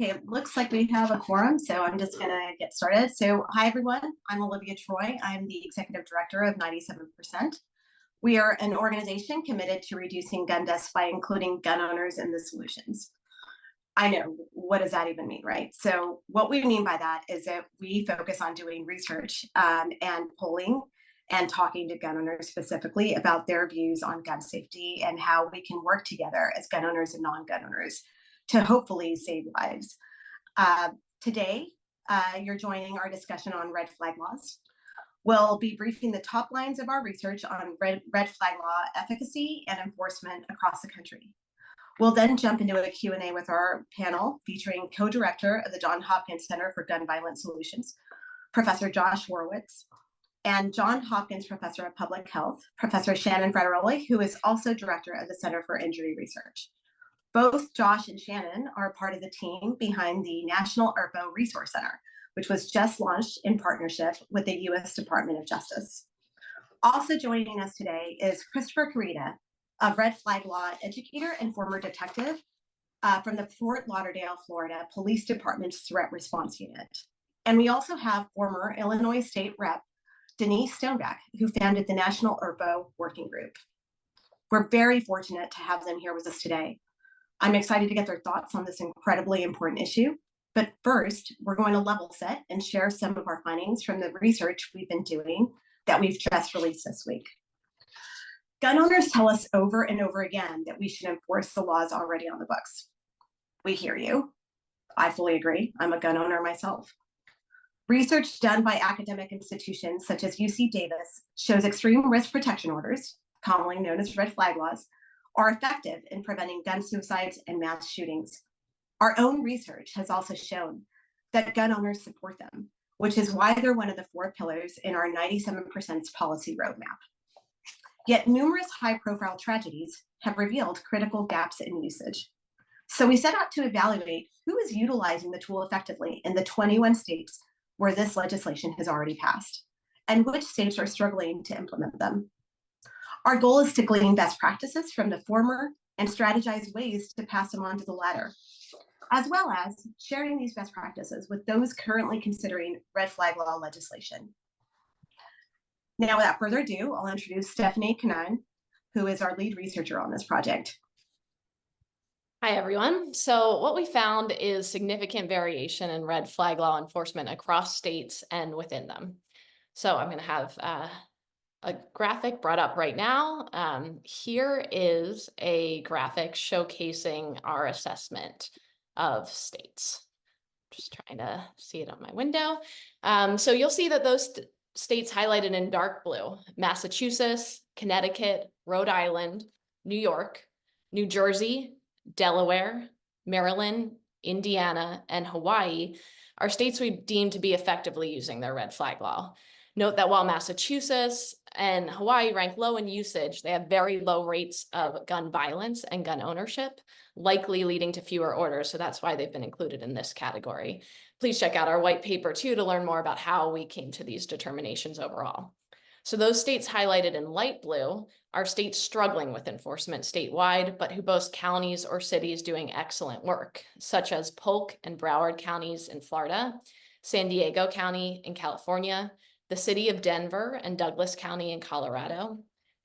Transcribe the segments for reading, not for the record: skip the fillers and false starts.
Okay, it looks like we have a quorum, so I'm just gonna get started. So hi, everyone. I'm Olivia Troye. I'm the Executive Director of 97%. We are an organization committed to reducing gun deaths by including gun owners in the solutions. I know, what does that even mean, right? So what we mean by that is that we focus on doing research and polling and talking to gun owners specifically about their views on gun safety and how we can work together as gun owners and non-gun owners to hopefully save lives. Today, you're joining our discussion on red flag laws. We'll be briefing the top lines of our research on red flag law efficacy and enforcement across the country. We'll then jump into a Q&A with our panel featuring co-director of the Johns Hopkins Center for Gun Violence Solutions, Professor Josh Horwitz, and Johns Hopkins Professor of Public Health, Professor Shannon Frattaroli, who is also director of the Center for Injury Research. Both Josh and Shannon are part of the team behind the National ERPO Resource Center, which was just launched in partnership with the U.S. Department of Justice. Also joining us today is Christopher Carita, a red flag law educator and former detective from the Fort Lauderdale, Florida Police Department's Threat Response Unit. And we also have former Illinois State Rep Denyse Stoneback, who founded the National ERPO Working Group. We're very fortunate to have them here with us today. I'm excited to get their thoughts on this incredibly important issue. But first, we're going to level set and share some of our findings from the research we've been doing that we've just released this week. Gun owners tell us over and over again that we should enforce the laws already on the books. We hear you. I fully agree. I'm a gun owner myself. Research done by academic institutions such as UC Davis shows extreme risk protection orders, commonly known as red flag laws, are effective in preventing gun suicides and mass shootings. Our own research has also shown that gun owners support them, which is why they're one of the 4 pillars in our 97% policy roadmap. Yet numerous high-profile tragedies have revealed critical gaps in usage. So we set out to evaluate who is utilizing the tool effectively in the 21 states where this legislation has already passed, and which states are struggling to implement them. Our goal is to glean best practices from the former and strategize ways to pass them on to the latter, as well as sharing these best practices with those currently considering red flag law legislation. Now, without further ado, I'll introduce Stephanie Canine, who is our lead researcher on this project. Hi, everyone. So what we found is significant variation in red flag law enforcement across states and within them. So I'm going to have a graphic brought up right now. Here is a graphic showcasing our assessment of states. Just trying to see it on my window. So you'll see that those states highlighted in dark blue: Massachusetts, Connecticut, Rhode Island, New York, New Jersey, Delaware, Maryland, Indiana, and Hawaii are states we deem to be effectively using their red flag law. Note that while Massachusetts and Hawaii rank low in usage, they have very low rates of gun violence and gun ownership, likely leading to fewer orders. So that's why they've been included in this category. Please check out our white paper too to learn more about how we came to these determinations overall. So those states highlighted in light blue are states struggling with enforcement statewide, but who boast counties or cities doing excellent work, such as Polk and Broward counties in Florida, San Diego County in California, the city of Denver and Douglas County in Colorado,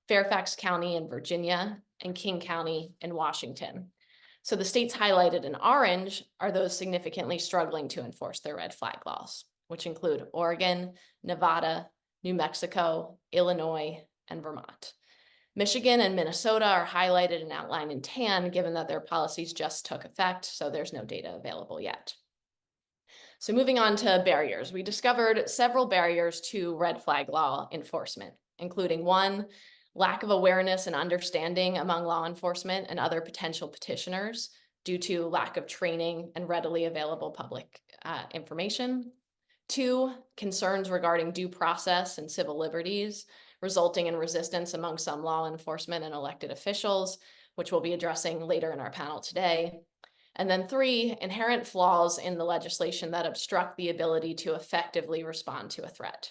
Fairfax County in Virginia, and King County in Washington. So the states highlighted in orange are those significantly struggling to enforce their red flag laws, which include Oregon, Nevada, New Mexico, Illinois, and Vermont. Michigan and Minnesota are highlighted and outlined in tan, given that their policies just took effect, so there's no data available yet. So moving on to barriers, we discovered several barriers to red flag law enforcement, including 1, lack of awareness and understanding among law enforcement and other potential petitioners due to lack of training and readily available public information. 2, concerns regarding due process and civil liberties, resulting in resistance among some law enforcement and elected officials, which we'll be addressing later in our panel today. And then 3, inherent flaws in the legislation that obstruct the ability to effectively respond to a threat.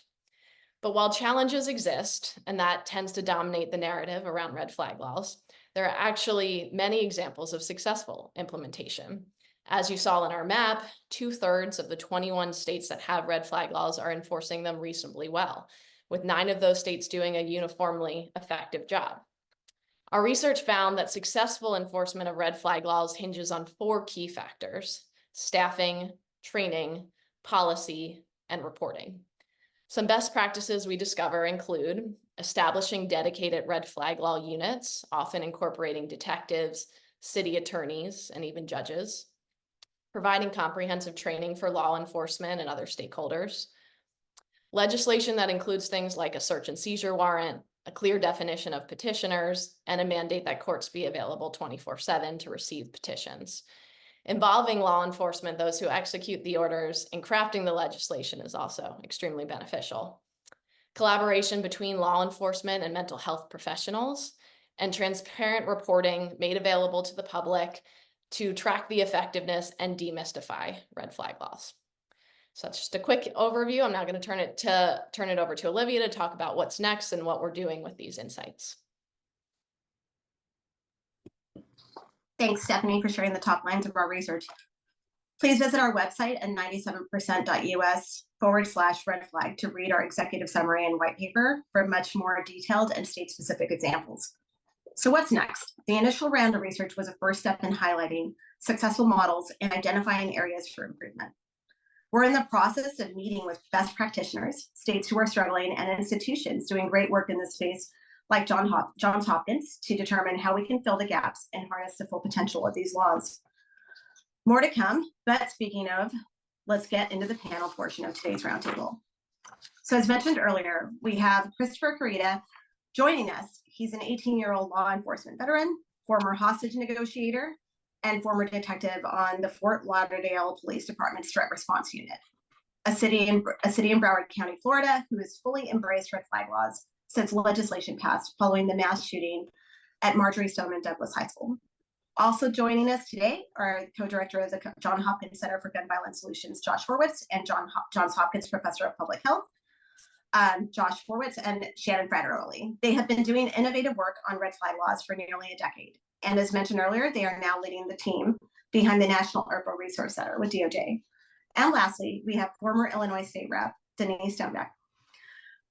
But while challenges exist, and that tends to dominate the narrative around red flag laws, there are actually many examples of successful implementation. As you saw in our map, 2/3 of the 21 states that have red flag laws are enforcing them reasonably well, with 9 of those states doing a uniformly effective job. Our research found that successful enforcement of red flag laws hinges on 4 key factors: staffing, training, policy, and reporting. Some best practices we discover include establishing dedicated red flag law units, often incorporating detectives, city attorneys, and even judges; providing comprehensive training for law enforcement and other stakeholders; legislation that includes things like a search and seizure warrant, a clear definition of petitioners, and a mandate that courts be available 24/7 to receive petitions. Involving law enforcement, those who execute the orders, in crafting the legislation is also extremely beneficial. Collaboration between law enforcement and mental health professionals, and transparent reporting made available to the public to track the effectiveness and demystify red flag laws. So that's just a quick overview. I'm now going to turn it over to Olivia to talk about what's next and what we're doing with these insights. Thanks, Stephanie, for sharing the top lines of our research. Please visit our website at 97%.us/red flag to read our executive summary and white paper for much more detailed and state-specific examples. So what's next? The initial round of research was a first step in highlighting successful models and identifying areas for improvement. We're in the process of meeting with best practitioners, states who are struggling, and institutions doing great work in this space, like Johns Hopkins, to determine how we can fill the gaps and harness the full potential of these laws. More to come, but speaking of, let's get into the panel portion of today's roundtable. So as mentioned earlier, we have Christopher Carita joining us. He's an 18-year-old law enforcement veteran, former hostage negotiator, and former detective on the Fort Lauderdale Police Department's Threat Response Unit, a city in Broward County, Florida, who has fully embraced red flag laws since legislation passed following the mass shooting at Marjory Stoneman Douglas High School. Also joining us today are co-director of the Johns Hopkins Center for Gun Violence Solutions, Josh Horwitz, and Johns Hopkins Professor of Public Health, Josh Horwitz, and Shannon Frattaroli. They have been doing innovative work on red flag laws for nearly a decade. And as mentioned earlier, they are now leading the team behind the National ERPO Resource Center with DOJ. And lastly, we have former Illinois State Rep, Denyse Stoneback,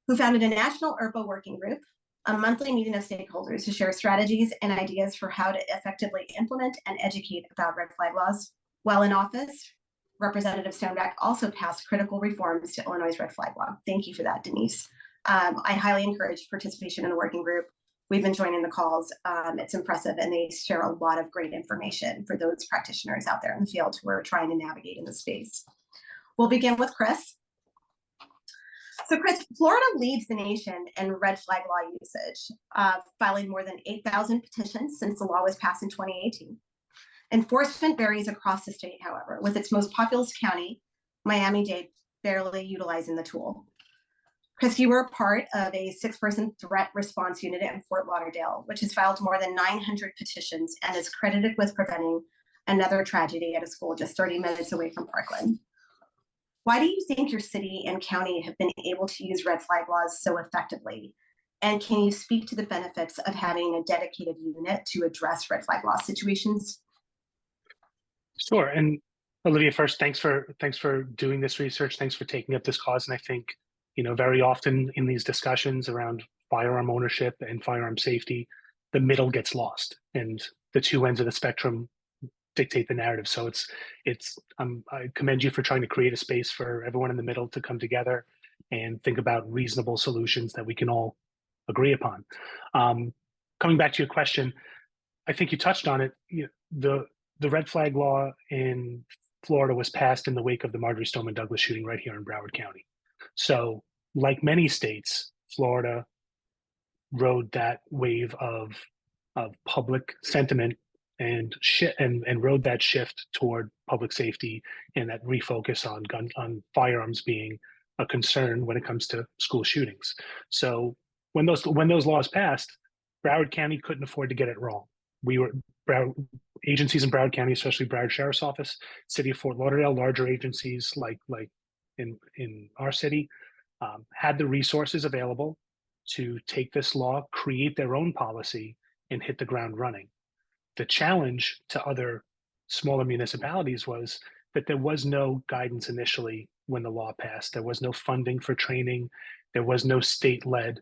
who founded a National ERPO Working Group, a monthly meeting of stakeholders to share strategies and ideas for how to effectively implement and educate about red flag laws. While in office, Representative Stoneback also passed critical reforms to Illinois' red flag law. Thank you for that, Denyse. I highly encourage participation in the working group. We've been joining the calls. It's impressive, and they share a lot of great information for those practitioners out there in the field who are trying to navigate in the space. We'll begin with Chris. So Chris, Florida leads the nation in red flag law usage, filing more than 8,000 petitions since the law was passed in 2018. Enforcement varies across the state, however, with its most populous county, Miami-Dade, barely utilizing the tool. Chris, you were a part of a 6-person threat response unit in Fort Lauderdale, which has filed more than 900 petitions and is credited with preventing another tragedy at a school just 30 minutes away from Parkland. Why do you think your city and county have been able to use red flag laws so effectively? And can you speak to the benefits of having a dedicated unit to address red flag law situations? Sure. And Olivia, first, thanks for doing this research. Thanks for taking up this cause. And I think, very often in these discussions around firearm ownership and firearm safety, the middle gets lost and the two ends of the spectrum dictate the narrative. So I commend you for trying to create a space for everyone in the middle to come together and think about reasonable solutions that we can all agree upon. Coming back to your question, I think you touched on it. The red flag law in Florida was passed in the wake of the Marjory Stoneman Douglas shooting right here in Broward County. So like many states, Florida rode that wave of public sentiment and rode that shift toward public safety and that refocus on firearms being a concern when it comes to school shootings. So when those laws passed, Broward County couldn't afford to get it wrong. Agencies in Broward County, especially Broward Sheriff's Office, City of Fort Lauderdale, larger agencies like in our city, had the resources available to take this law, create their own policy, and hit the ground running. The challenge to other smaller municipalities was that there was no guidance initially when the law passed. There was no funding for training. There was no state-led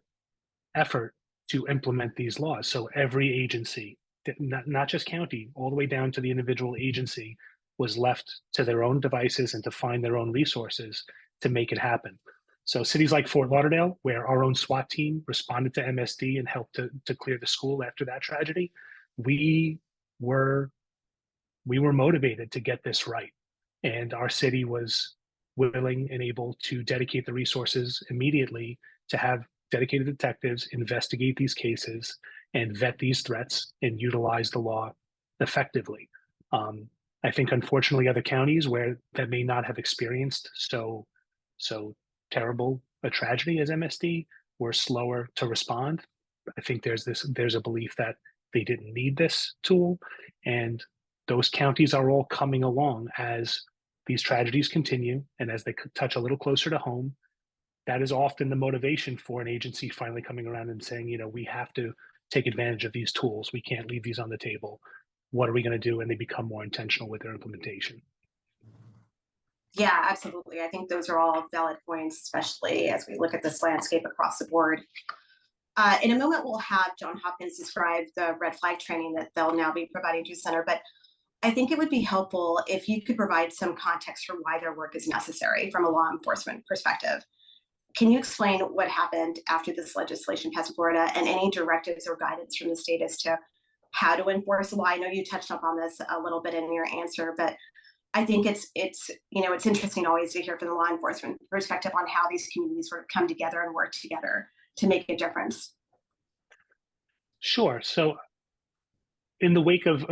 effort to implement these laws. So every agency, not just county, all the way down to the individual agency, was left to their own devices and to find their own resources to make it happen. So cities like Fort Lauderdale, where our own SWAT team responded to MSD and helped to clear the school after that tragedy, we were motivated to get this right. And our city was willing and able to dedicate the resources immediately to have dedicated detectives investigate these cases and vet these threats and utilize the law effectively. I think, unfortunately, other counties where that may not have experienced so terrible a tragedy as MSD were slower to respond. I think there's a belief that they didn't need this tool, and those counties are all coming along as these tragedies continue and as they touch a little closer to home. That is often the motivation for an agency finally coming around and saying, you know, we have to take advantage of these tools. We can't leave these on the table. What are we going to do? And they become more intentional with their implementation. Yeah, absolutely. I think those are all valid points, especially as we look at this landscape across the board. In a moment, we'll have Johns Hopkins describe the red flag training that they'll now be providing to the center. But I think it would be helpful if you could provide some context for why their work is necessary from a law enforcement perspective. Can you explain what happened after this legislation passed in Florida and any directives or guidance from the state as to how to enforce the law? I know you touched upon this a little bit in your answer, but I think it's interesting always to hear from the law enforcement perspective on how these communities sort of come together and work together to make a difference. Sure. So in the wake of,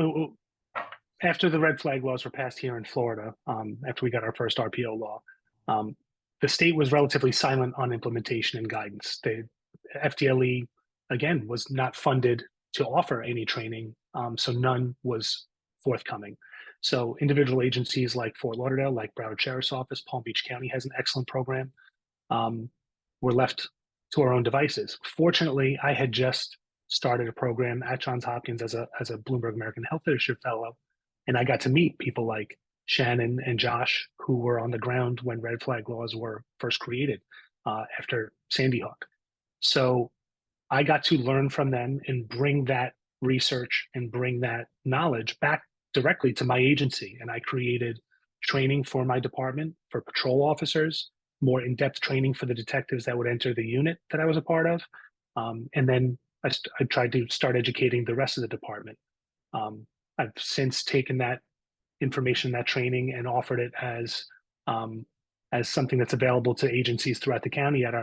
after the red flag laws were passed here in Florida, after we got our first RPO law, the state was relatively silent on implementation and guidance. The FDLE, again, was not funded to offer any training, so none was forthcoming. So individual agencies like Fort Lauderdale, like Broward Sheriff's Office, Palm Beach County has an excellent program, were left to our own devices. Fortunately, I had just started a program at Johns Hopkins as a Bloomberg American Health Leadership Fellow, and I got to meet people like Shannon and Josh, who were on the ground when red flag laws were first created after Sandy Hook. So I got to learn from them and bring that research and bring that knowledge back directly to my agency. And I created training for my department for patrol officers, more in-depth training for the detectives that would enter the unit that I was a part of. And then I tried to start educating the rest of the department. I've since taken that information, that training, and offered it as something that's available to agencies throughout the county at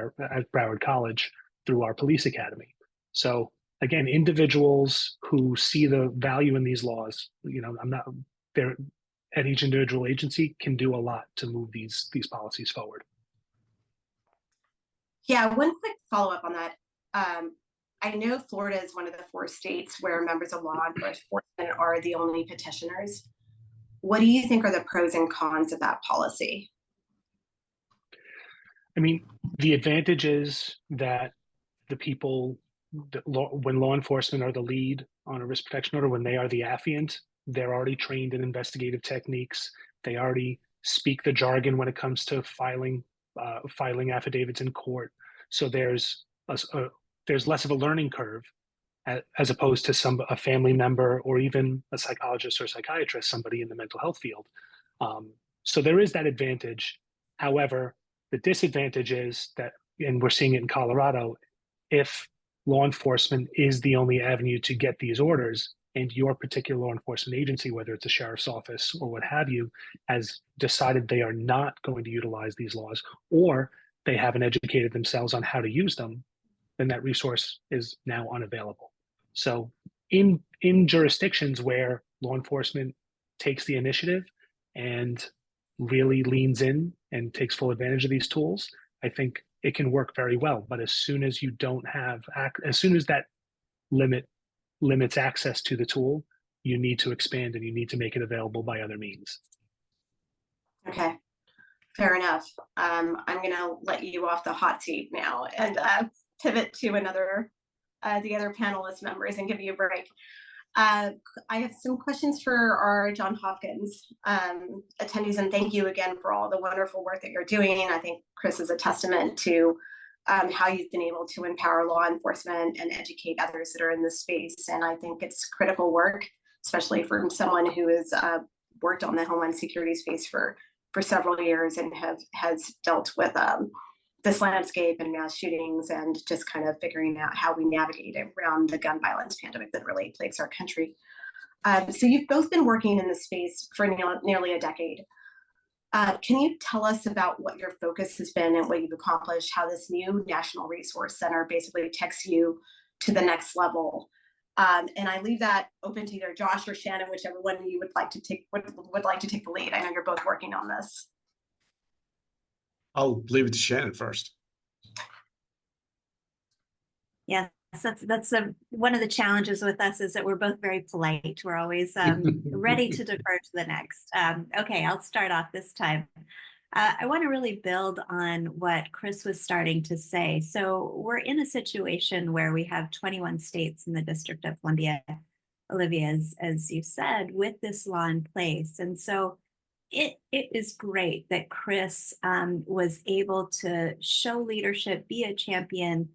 Broward College through our police academy. So again, individuals who see the value in these laws, you know, I'm not there at each individual agency can do a lot to move these policies forward. Yeah, one quick follow-up on that. I know Florida is one of the 4 states where members of law enforcement are the only petitioners. What do you think are the pros and cons of that policy? I mean, the advantage is that the people, when law enforcement are the lead on a risk protection order, when they are the affiant, they're already trained in investigative techniques. They already speak the jargon when it comes to filing affidavits in court. So there's less of a learning curve as opposed to a family member or even a psychologist or psychiatrist, somebody in the mental health field. So there is that advantage. However, the disadvantage is that, and we're seeing it in Colorado, if law enforcement is the only avenue to get these orders, and your particular law enforcement agency, whether it's a sheriff's office or what have you, has decided they are not going to utilize these laws, or they haven't educated themselves on how to use them, then that resource is now unavailable. So in jurisdictions where law enforcement takes the initiative and really leans in and takes full advantage of these tools, I think it can work very well. But as soon as you don't have, as soon as that limits access to the tool, you need to expand and you need to make it available by other means. Okay, fair enough. I'm going to let you off the hot seat now and pivot to the other panelist members and give you a break. I have some questions for our Johns Hopkins attendees, and thank you again for all the wonderful work that you're doing. I think Chris is a testament to how you've been able to empower law enforcement and educate others that are in this space. And I think it's critical work, especially from someone who has worked on the Homeland Security space for several years and has dealt with this landscape and mass shootings and just kind of figuring out how we navigate around the gun violence pandemic that really plagues our country. So you've both been working in this space for nearly a decade. Can you tell us about what your focus has been and what you've accomplished, how this new National Resource Center basically takes you to the next level? And I leave that open to either Josh or Shannon, whichever one you would like to take the lead. I know you're both working on this. I'll leave it to Shannon first. Yes, that's one of the challenges with us is that we're both very polite. We're always ready to defer to the next. Okay, I'll start off this time. I want to really build on what Chris was starting to say. So we're in a situation where we have 21 states in the District of Columbia, Olivia, as you said, with this law in place. And so it is great that Chris was able to show leadership, be a champion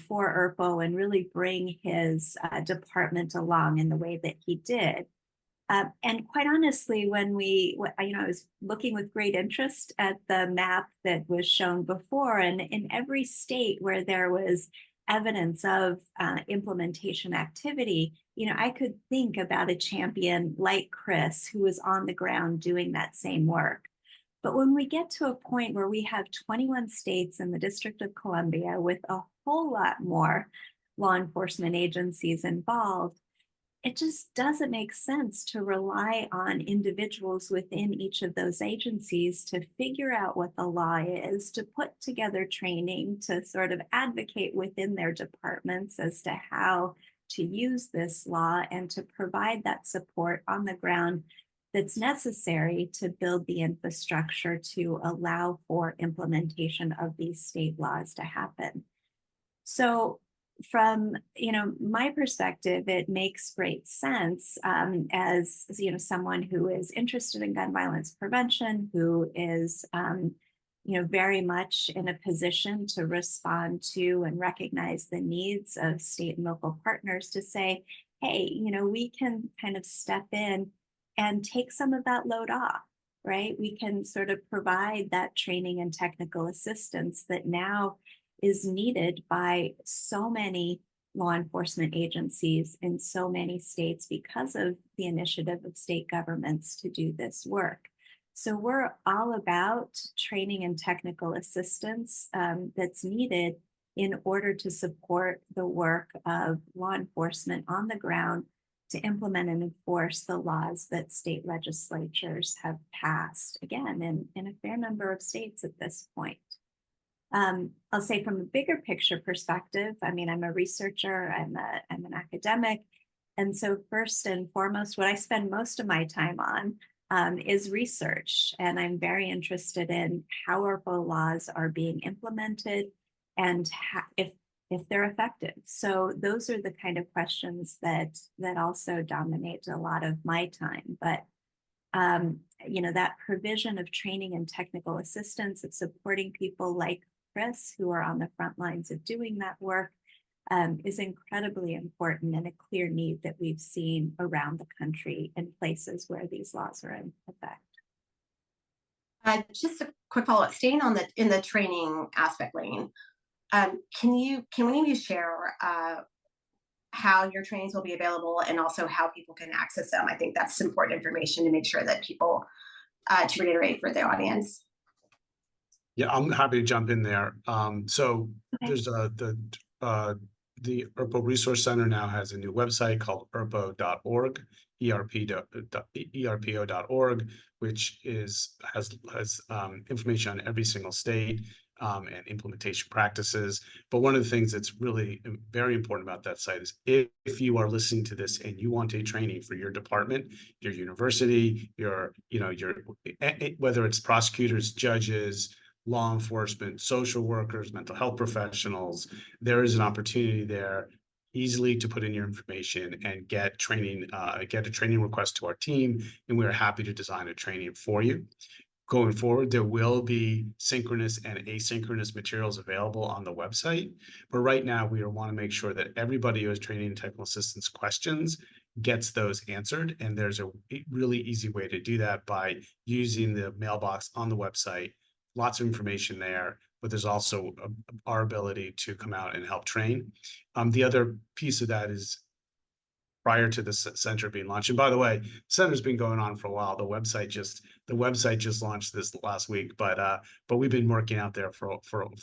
for ERPO, and really bring his department along in the way that he did. And quite honestly, when I was looking with great interest at the map that was shown before, and in every state where there was evidence of implementation activity, I could think about a champion like Chris who was on the ground doing that same work. But when we get to a point where we have 21 states in the District of Columbia with a whole lot more law enforcement agencies involved, it just doesn't make sense to rely on individuals within each of those agencies to figure out what the law is, to put together training, to sort of advocate within their departments as to how to use this law and to provide that support on the ground that's necessary to build the infrastructure to allow for implementation of these state laws to happen. So from my perspective, it makes great sense as someone who is interested in gun violence prevention, who is very much in a position to respond to and recognize the needs of state and local partners to say, hey, we can kind of step in and take some of that load off, right? We can sort of provide that training and technical assistance that now is needed by so many law enforcement agencies in so many states because of the initiative of state governments to do this work. So we're all about training and technical assistance that's needed in order to support the work of law enforcement on the ground to implement and enforce the laws that state legislatures have passed, again, in a fair number of states at this point. I'll say from a bigger picture perspective, I'm a researcher, I'm an academic. And so first and foremost, what I spend most of my time on is research. And I'm very interested in how ERPO laws are being implemented and if they're effective. So those are the kind of questions that also dominate a lot of my time. But that provision of training and technical assistance of supporting people like Chris, who are on the front lines of doing that work, is incredibly important and a clear need that we've seen around the country in places where these laws are in effect. Just a quick follow-up, staying in the training aspect lane. Can one of you share how your trainings will be available and also how people can access them? I think that's important information to make sure that people, to reiterate for the audience. Yeah, I'm happy to jump in there. So Okay. there's the ERPO Resource Center now has a new website called erpo.org, erpo.org, which has information on every single state and implementation practices. But one of the things that's really very important about that site is if you are listening to this and you want a training for your department, your university, whether it's prosecutors, judges, law enforcement, social workers, mental health professionals, there is an opportunity there easily to put in your information and get a training request to our team, and we're happy to design a training for you. Going forward, there will be synchronous and asynchronous materials available on the website. But right now, we want to make sure that everybody who has training and technical assistance questions gets those answered. And there's a really easy way to do that by using the mailbox on the website. Lots of information there, but there's also our ability to come out and help train. The other piece of that is prior to the center being launched. And by the way, the center's been going on for a while. The website just launched this last week, but we've been working out there for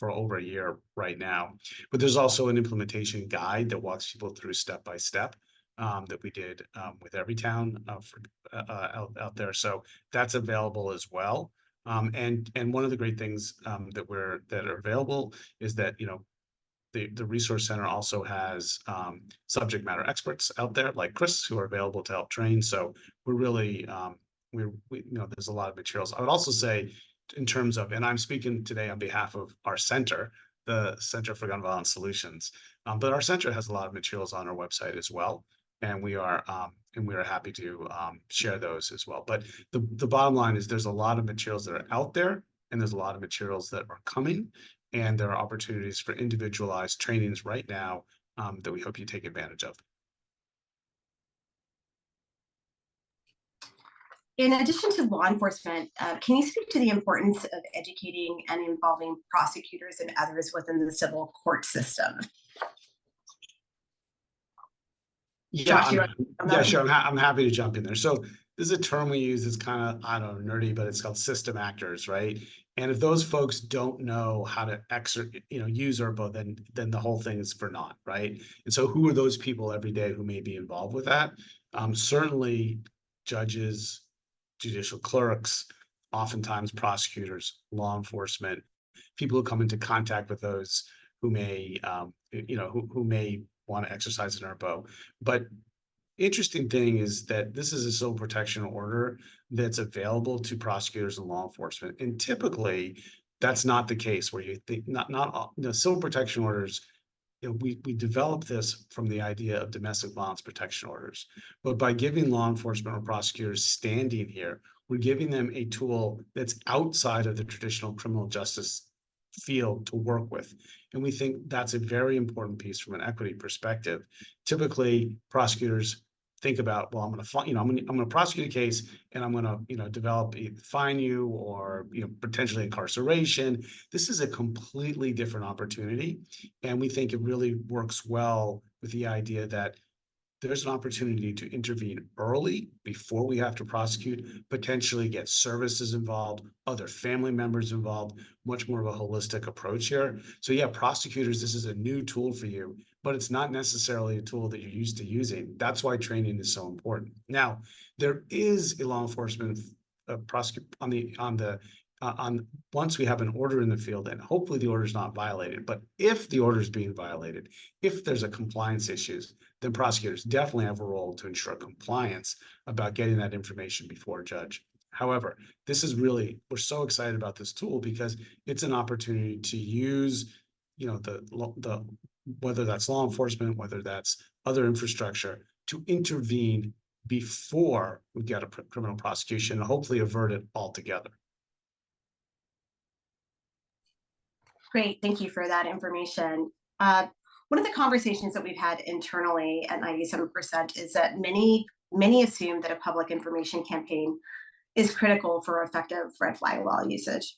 over a year right now. But there's also an implementation guide that walks people through step by step that we did with every town out there. So that's available as well. And one of the great things that are available is that, you know, the Resource Center also has subject matter experts out there like Chris who are available to help train. So we're really, you know, there's a lot of materials. I would also say in terms of, and I'm speaking today on behalf of our center, the Center for Gun Violence Solutions, but our center has a lot of materials on our website as well. And we are happy to share those as well. But the bottom line is there's a lot of materials that are out there, and there's a lot of materials that are coming. And there are opportunities for individualized trainings right now that we hope you take advantage of. In addition to law enforcement, can you speak to the importance of educating and involving prosecutors and others within the civil court system? Yeah, Josh, sure. I'm happy to jump in there. So this is a term we use. It's kind of, I don't know, nerdy, but it's called system actors, right? And if those folks don't know how to use ERPO, then the whole thing is for naught, right? And so who are those people every day who may be involved with that? Certainly judges, judicial clerks, oftentimes prosecutors, law enforcement, people who come into contact with those who may, who may want to exercise an ERPO. But interesting thing is that this is a civil protection order that's available to prosecutors and law enforcement. And typically that's not the case where you think not all, civil protection orders, we developed this from the idea of domestic violence protection orders. But by giving law enforcement or prosecutors standing here, we're giving them a tool that's outside of the traditional criminal justice field to work with. And we think that's a very important piece from an equity perspective. Typically, prosecutors think about, well, I'm going to prosecute a case, and I'm going to develop fine you or potentially incarceration. This is a completely different opportunity, and we think it really works well with the idea that there's an opportunity to intervene early before we have to prosecute, potentially get services involved, other family members involved, much more of a holistic approach here. So yeah, prosecutors, this is a new tool for you, but it's not necessarily a tool that you're used to using. That's why training is so important. Now, there is a law enforcement once we have an order in the field, and hopefully the order is not violated, but if the order is being violated, if there's a compliance issues, then prosecutors definitely have a role to ensure compliance about getting that information before a judge. However, we're so excited about this tool because it's an opportunity to use, whether that's law enforcement, whether that's other infrastructure, to intervene before we get a criminal prosecution and hopefully avert it altogether. Great, thank you for that information. One of the conversations that we've had internally at 97% is that many assume that a public information campaign is critical for effective red flag law usage.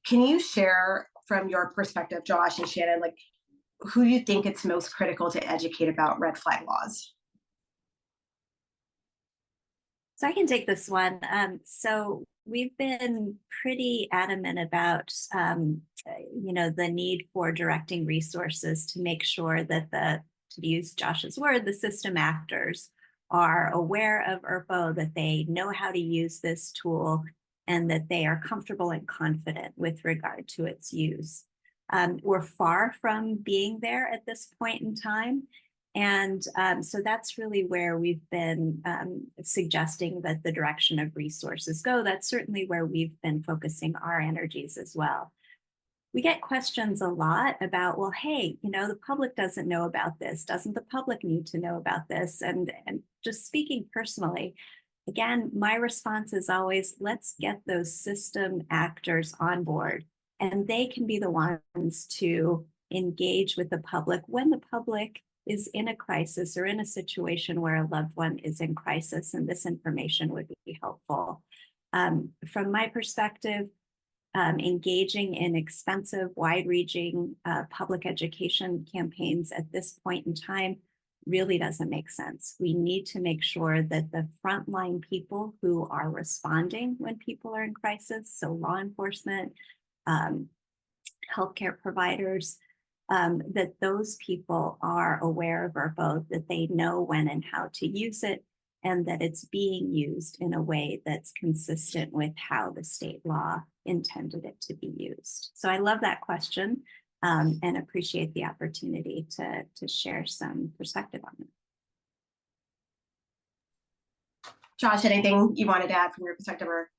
Can you share from your perspective, Josh and Shannon, like who you think it's most critical to educate about red flag laws? So I can take this one. So we've been pretty adamant about, the need for directing resources to make sure that to use Josh's word, the system actors are aware of ERPO, that they know how to use this tool, and that they are comfortable and confident with regard to its use. We're far from being there at this point in time. And so that's really where we've been suggesting that the direction of resources go. That's certainly where we've been focusing our energies as well. we get questions a lot about, well, hey, the public doesn't know about this. Doesn't the public need to know about this? And just speaking personally, again, my response is always, let's get those system actors on board, and they can be the ones to engage with the public when the public is in a crisis or in a situation where a loved one is in crisis, and this information would be helpful. From my perspective, engaging in expensive, wide-reaching public education campaigns at this point in time really doesn't make sense. We need to make sure that the frontline people who are responding when people are in crisis, so law enforcement, healthcare providers, that those people are aware of ERPO, that they know when and how to use it, and that it's being used in a way that's consistent with how the state law intended it to be used. So I love that question, and appreciate the opportunity to share some perspective on it. Josh, anything you wanted to add from your perspective, or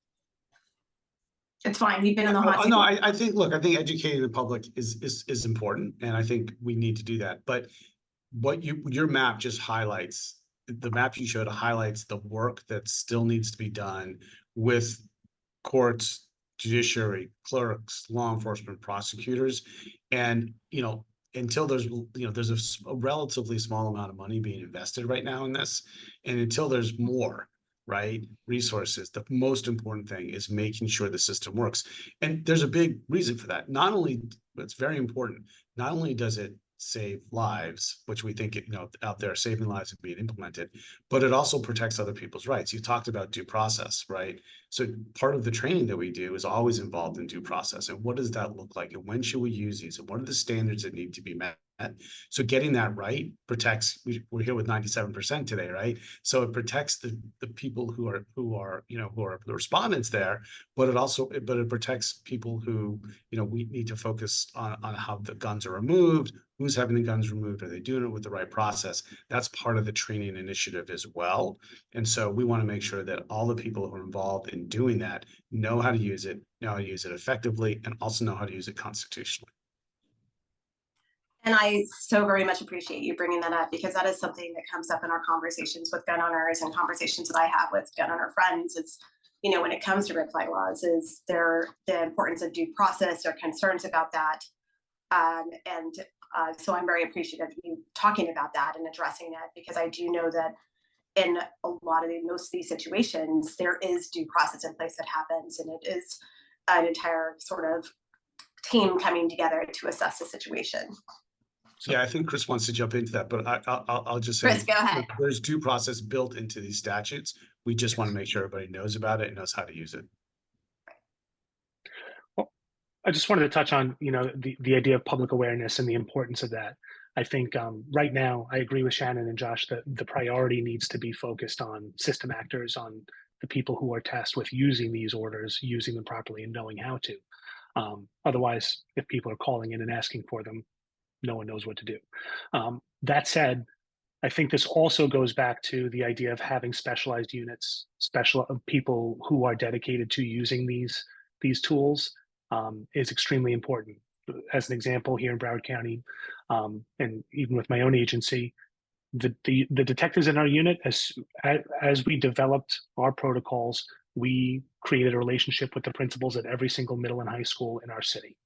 it's fine, we've been in the hot seat. No, I think educating the public is important, and I think we need to do that. But what your map just highlights, the map you showed highlights the work that still needs to be done with courts, judiciary, clerks, law enforcement, prosecutors, and until there's a relatively small amount of money being invested right now in this, and until there's more resources, the most important thing is making sure the system works. And there's a big reason for that. Not only, it's very important, not only does it save lives, which we think out there saving lives and being implemented, but it also protects other people's rights. You talked about due process, right? So part of the training that we do is always involved in due process. And what does that look like? And when should we use these? And what are the standards that need to be met? So getting that right protects, we're here with 97% today, right? So it protects the people who are the respondents there, but it protects people who, we need to focus on how the guns are removed, who's having the guns removed, are they doing it with the right process? That's part of the training initiative as well. And so we want to make sure that all the people who are involved in doing that know how to use it, effectively, and also know how to use it constitutionally. And I so very much appreciate you bringing that up, because that is something that comes up in our conversations with gun owners and conversations that I have with gun owner friends. It's, when it comes to red flag laws, is the importance of due process, or concerns about that. So I'm very appreciative of you talking about that and addressing that, because I do know that in most of these situations, there is due process in place that happens, and it is an entire sort of team coming together to assess the situation. Yeah, I think Chris wants to jump into that, but I'll just say, Chris, go ahead. There's due process built into these statutes. We just want to make sure everybody knows about it and knows how to use it. Well, I just wanted to touch on, the idea of public awareness and the importance of that. I think right now, I agree with Shannon and Josh that the priority needs to be focused on system actors, on the people who are tasked with using these orders, using them properly, and knowing how to. Otherwise, if people are calling in and asking for them, no one knows what to do. That said, I think this also goes back to the idea of having specialized units, people who are dedicated to using these tools is extremely important. As an example, here in Broward County, and even with my own agency, the detectives in our unit, as we developed our protocols, we created a relationship with the principals at every single middle and high school in our city.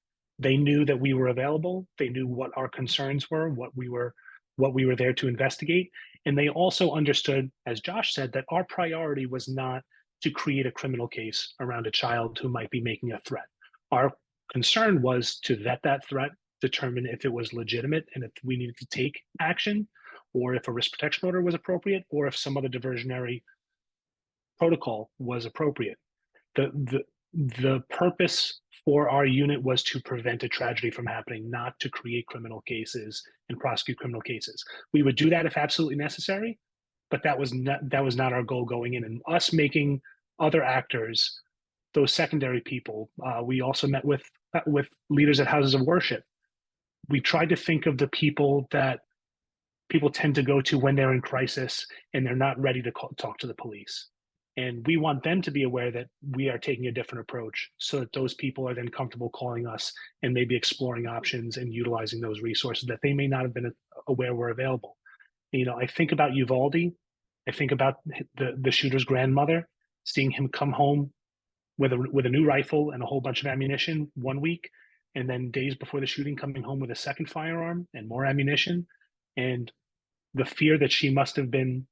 They knew that we were available. They knew what our concerns were, what we were there to investigate. And they also understood, as Josh said, that our priority was not to create a criminal case around a child who might be making a threat. Our concern was to vet that threat, determine if it was legitimate and if we needed to take action, or if a risk protection order was appropriate, or if some other diversionary protocol was appropriate. The purpose for our unit was to prevent a tragedy from happening, not to create criminal cases and prosecute criminal cases. We would do that if absolutely necessary, but that was not our goal going in. And us making other actors, those secondary people, we also met with leaders at houses of worship. We tried to think of the people that people tend to go to when they're in crisis and they're not ready to talk to the police. And we want them to be aware that we are taking a different approach so that those people are then comfortable calling us and maybe exploring options and utilizing those resources that they may not have been aware were available. You know, I think about Uvalde. I think about the shooter's grandmother, seeing him come home with a new rifle and a whole bunch of ammunition one week, and then days before the shooting coming home with a second firearm and more ammunition, and the fear that she must have been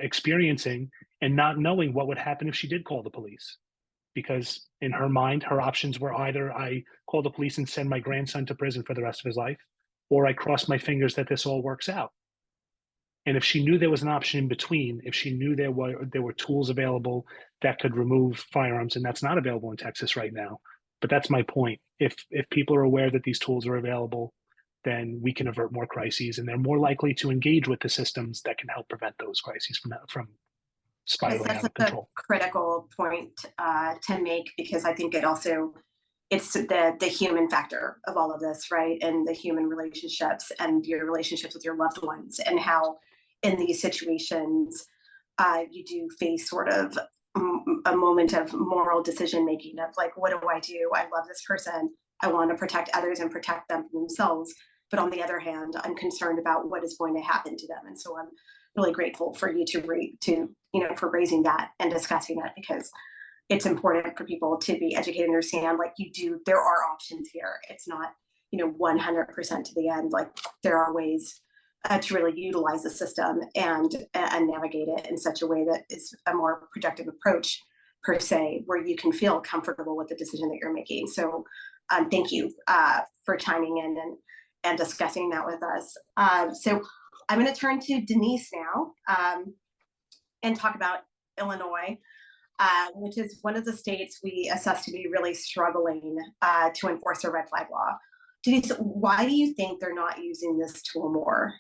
experiencing and not knowing what would happen if she did call the police. Because in her mind, her options were either I call the police and send my grandson to prison for the rest of his life, or I cross my fingers that this all works out. And if she knew there was an option in between, if she knew there were tools available that could remove firearms, and that's not available in Texas right now. But that's my point. If people are aware that these tools are available, then we can avert more crises, and they're more likely to engage with the systems that can help prevent those crises from spiraling out of control. A critical point to make, because I think it's the human factor of all of this, right? And the human relationships and your relationships with your loved ones, and how in these situations you do face sort of a moment of moral decision making of like, what do? I love this person. I want to protect others and protect them from themselves. But on the other hand, I'm concerned about what is going to happen to them. And so I'm really grateful for you for raising that and discussing it, because it's important for people to be educated and understand, like, there are options here. It's not, 100% to the end. Like, there are ways to really utilize the system and navigate it in such a way that is a more productive approach, per se, where you can feel comfortable with the decision that you're making. So thank you for chiming in and discussing that with us. So I'm going to turn to Denyse now and talk about Illinois, which is one of the states we assess to be really struggling to enforce a red flag law. Denyse, why do you think they're not using this tool more?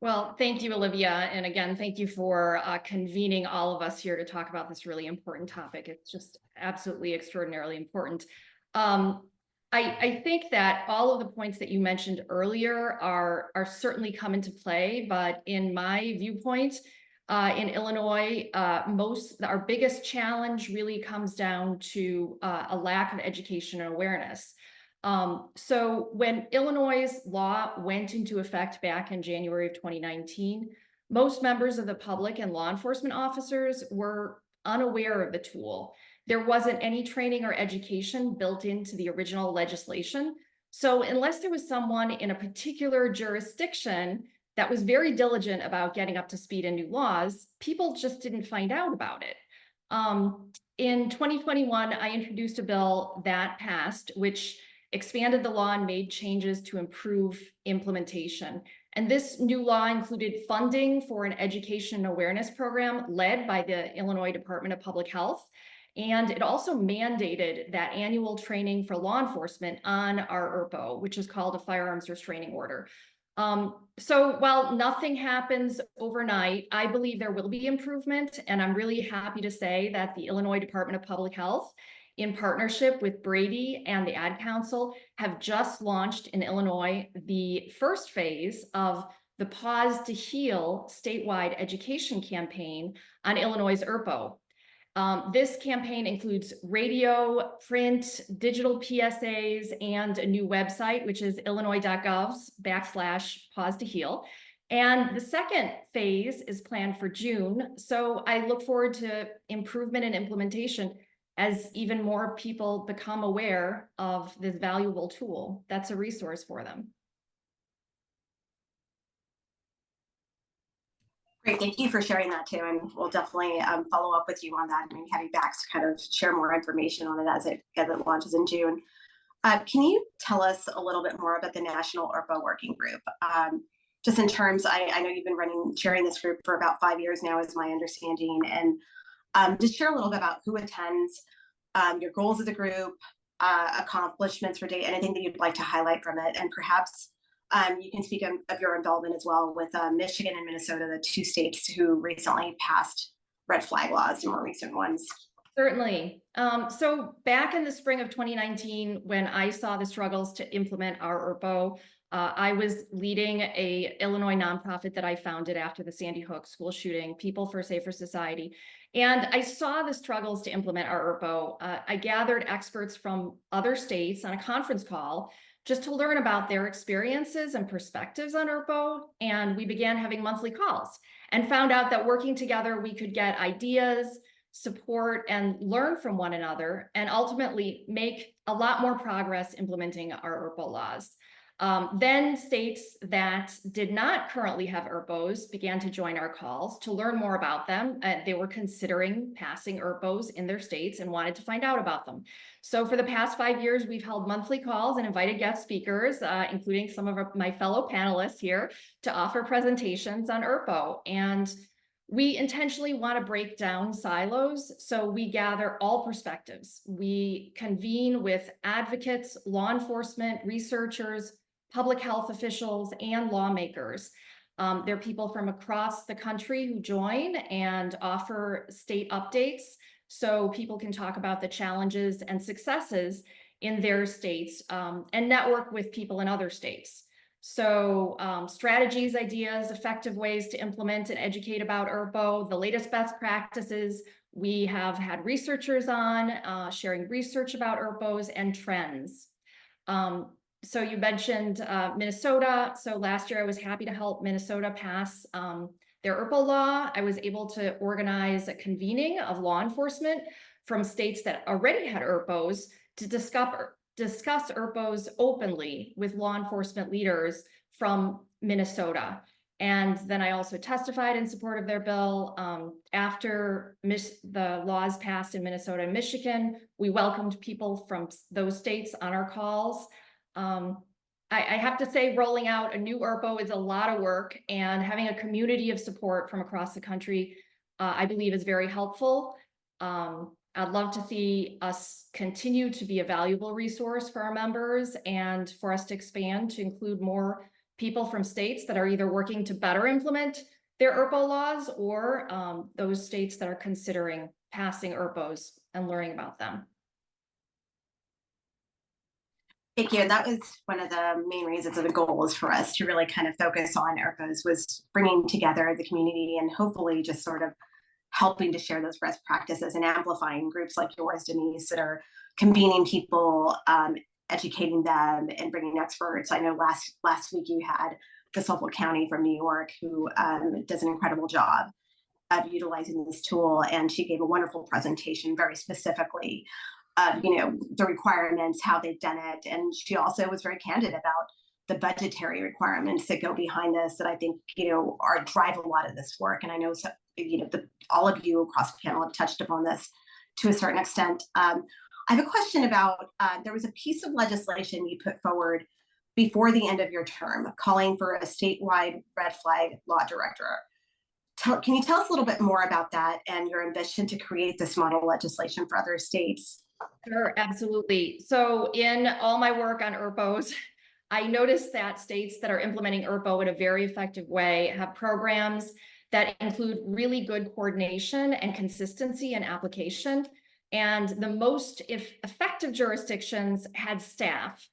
Well, thank you, Olivia. And again, thank you for convening all of us here to talk about this really important topic. It's just absolutely extraordinarily important. I think that all of the points that you mentioned earlier are certainly come into play, but in my viewpoint, in Illinois, our biggest challenge really comes down to a lack of education and awareness. So when Illinois' law went into effect back in January of 2019, most members of the public and law enforcement officers were unaware of the tool. There wasn't any training or education built into the original legislation. So unless there was someone in a particular jurisdiction that was very diligent about getting up to speed in new laws, people just didn't find out about it. In 2021, I introduced a bill that passed, which expanded the law and made changes to improve implementation. And this new law included funding for an education and awareness program led by the Illinois Department of Public Health. And it also mandated that annual training for law enforcement on our ERPO, which is called a firearms restraining order. So while nothing happens overnight, I believe there will be improvement. And I'm really happy to say that the Illinois Department of Public Health, in partnership with Brady and the Ad Council, have just launched in Illinois the first phase of the Pause to Heal statewide education campaign on Illinois' ERPO. This campaign includes radio, print, digital PSAs, and a new website, which is illinois.gov/pause to heal. And the second phase is planned for June. So I look forward to improvement and implementation as even more people become aware of this valuable tool that's a resource for them. Great, thank you for sharing that too, and we'll definitely follow up with you on that. I mean, have you back to kind of share more information on it as it launches in June. Can you tell us a little bit more about the National ERPO Working Group? Just in terms, I know you've been sharing this group for about 5 years now, is my understanding, and just share a little bit about who attends, your goals of the group, accomplishments for date, anything that you'd like to highlight from it, and perhaps you can speak of your involvement as well with Michigan and Minnesota, the two states who recently passed red flag laws, the more recent ones. Certainly. So back in the spring of 2019, when I saw the struggles to implement our ERPO, I was leading a Illinois nonprofit that I founded after the Sandy Hook school shooting, People for a Safer Society. And I saw the struggles to implement our ERPO. I gathered experts from other states on a conference call just to learn about their experiences and perspectives on ERPO. And we began having monthly calls and found out that working together, we could get ideas, support, and learn from one another, and ultimately make a lot more progress implementing our ERPO laws. Then states that did not currently have ERPOs began to join our calls to learn more about them. They were considering passing ERPOs in their states and wanted to find out about them. So for the past 5 years, we've held monthly calls and invited guest speakers, including some of my fellow panelists here, to offer presentations on ERPO. And we intentionally want to break down silos, so we gather all perspectives. We convene with advocates, law enforcement, researchers, public health officials, and lawmakers. There are people from across the country who join and offer state updates, so people can talk about the challenges and successes in their states, and network with people in other states. So strategies, ideas, effective ways to implement and educate about ERPO, the latest best practices. We have had researchers on sharing research about ERPOs and trends. So you mentioned Minnesota. So last year I was happy to help Minnesota pass their ERPO law. I was able to organize a convening of law enforcement from states that already had ERPOs to discuss ERPOs openly with law enforcement leaders from Minnesota. And then I also testified in support of their bill. After the laws passed in Minnesota and Michigan, we welcomed people from those states on our calls. I have to say, rolling out a new ERPO is a lot of work, and having a community of support from across the country, I believe, is very helpful. I'd love to see us continue to be a valuable resource for our members and for us to expand to include more people from states that are either working to better implement their ERPO laws or those states that are considering passing ERPOs and learning about them. Thank you. That was one of the main reasons of the goals for us to really kind of focus on ERPOs, was bringing together the community and hopefully just sort of helping to share those best practices and amplifying groups like yours, Denyse, that are convening people, educating them, and bringing experts. I know last week you had the Suffolk County from New York who does an incredible job of utilizing this tool, and she gave a wonderful presentation very specifically of the requirements, how they've done it, and she also was very candid about the budgetary requirements that go behind this that I think drive a lot of this work. And I know all of you across the panel have touched upon this to a certain extent. I have a question about there was a piece of legislation you put forward before the end of your term calling for a statewide red flag law director. Can you tell us a little bit more about that and your ambition to create this model legislation for other states? Sure, absolutely. So in all my work on ERPOs, I noticed that states that are implementing ERPO in a very effective way have programs that include really good coordination and consistency in application. And the most effective jurisdictions had staff.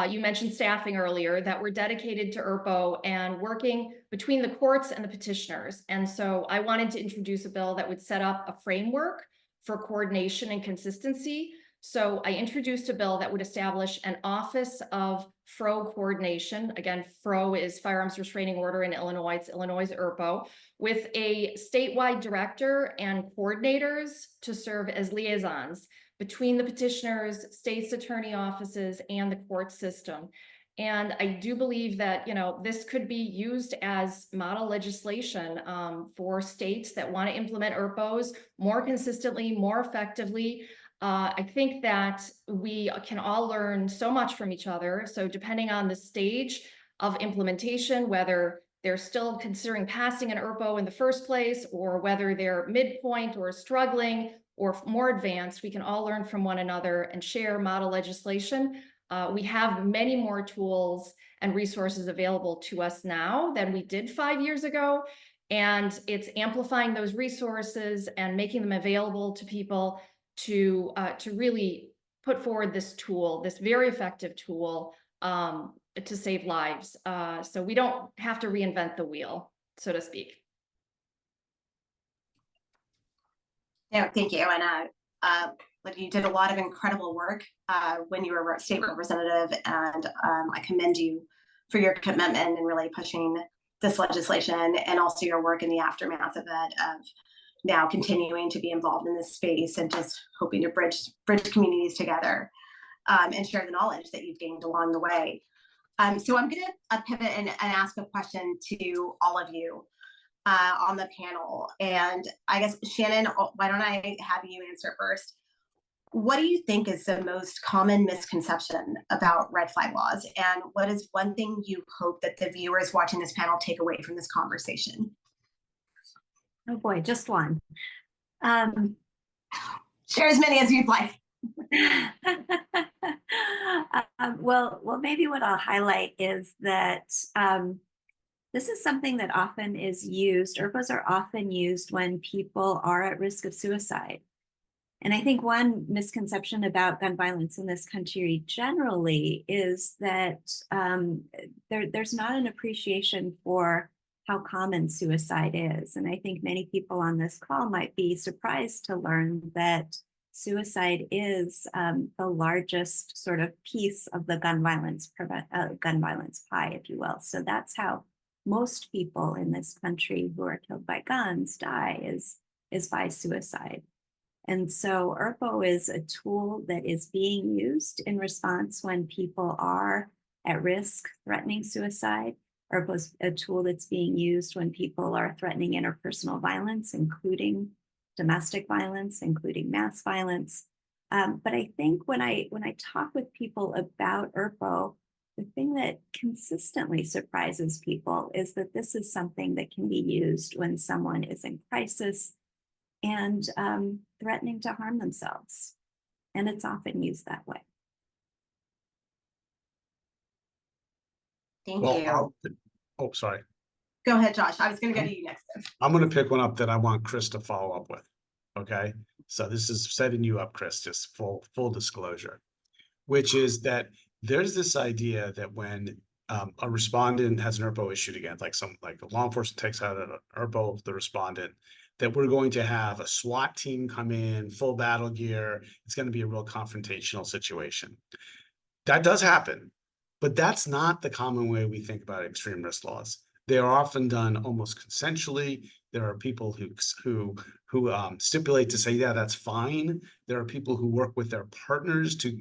You mentioned staffing earlier, that were dedicated to ERPO and working between the courts and the petitioners. And so I wanted to introduce a bill that would set up a framework for coordination and consistency. So I introduced a bill that would establish an Office of FRO Coordination. Again, FRO is Firearms Restraining Order in Illinois. It's Illinois' ERPO, with a statewide director and coordinators to serve as liaisons between the petitioners, state's attorney offices, and the court system. And I do believe that, this could be used as model legislation for states that want to implement ERPOs more consistently, more effectively. I think that we can all learn so much from each other. So depending on the stage of implementation, whether they're still considering passing an ERPO in the first place, or whether they're midpoint or struggling or more advanced, we can all learn from one another and share model legislation. We have many more tools and resources available to us now than we did 5 years ago. And it's amplifying those resources and making them available to people to really put forward this tool, this very effective tool, to save lives. So we don't have to reinvent the wheel, so to speak. Yeah, thank you. And like you did a lot of incredible work when you were a state representative, and I commend you for your commitment and really pushing this legislation, and also your work in the aftermath of it, of now continuing to be involved in this space and just hoping to bridge communities together and share the knowledge that you've gained along the way. So I'm going to pivot and ask a question to all of you on the panel. And I guess, Shannon, why don't I have you answer first? What do you think is the most common misconception about red flag laws? And what is one thing you hope that the viewers watching this panel take away from this conversation? Oh boy, just one. Share as many as you'd like. Well, maybe what I'll highlight is that this is something that often is used, ERPOs are often used when people are at risk of suicide. And I think one misconception about gun violence in this country generally is that there's not an appreciation for how common suicide is. And I think many people on this call might be surprised to learn that suicide is the largest sort of piece of the gun violence pie, if you will. So that's how most people in this country who are killed by guns die, is by suicide. And so ERPO is a tool that is being used in response when people are at risk threatening suicide. ERPO is a tool that's being used when people are threatening interpersonal violence, including domestic violence, including mass violence. But I think when I talk with people about ERPO, the thing that consistently surprises people is that this is something that can be used when someone is in crisis and threatening to harm themselves. And it's often used that way. Thank you. Oh, sorry. Go ahead, Josh. I was going to go to you next. I'm going to pick one up that I want Chris to follow up with. Okay. So this is setting you up, Chris, just full disclosure, which is that there's this idea that when a respondent has an ERPO issued against, like a law enforcement takes out an ERPO of the respondent, that we're going to have a SWAT team come in, full battle gear. It's going to be a real confrontational situation. That does happen, but that's not the common way we think about extreme risk laws. They are often done almost consensually. There are people who stipulate to say, yeah, that's fine. There are people who work with their partners to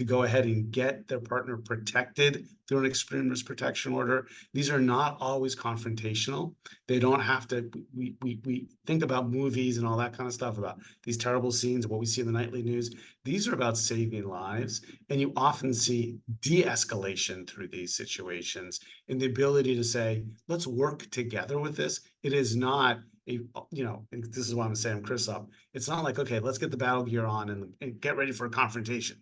go ahead and get their partner protected through an extreme risk protection order. These are not always confrontational. They don't have to. We think about movies and all that kind of stuff, about these terrible scenes, what we see in the nightly news. These are about saving lives, and you often see de-escalation through these situations and the ability to say, let's work together with this. It is not and this is why I'm saying Chris up. It's not like, okay, let's get the battle gear on and get ready for a confrontation.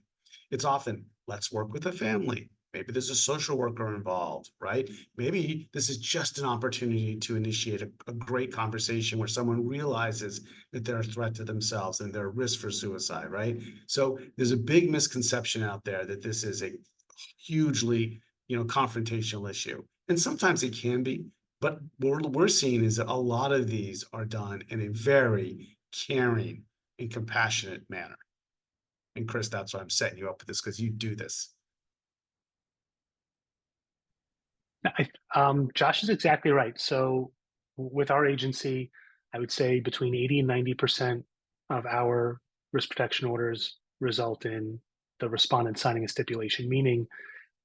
It's often, let's work with the family. Maybe there's a social worker involved, right? Maybe this is just an opportunity to initiate a great conversation where someone realizes that they're a threat to themselves and they're at risk for suicide, right? So there's a big misconception out there that this is a hugely, confrontational issue. And sometimes it can be, but what we're seeing is that a lot of these are done in a very caring and compassionate manner. And Chris, that's why I'm setting you up with this, because you do this. Josh is exactly right. So with our agency, I would say between 80 and 90% of our risk protection orders result in the respondent signing a stipulation, meaning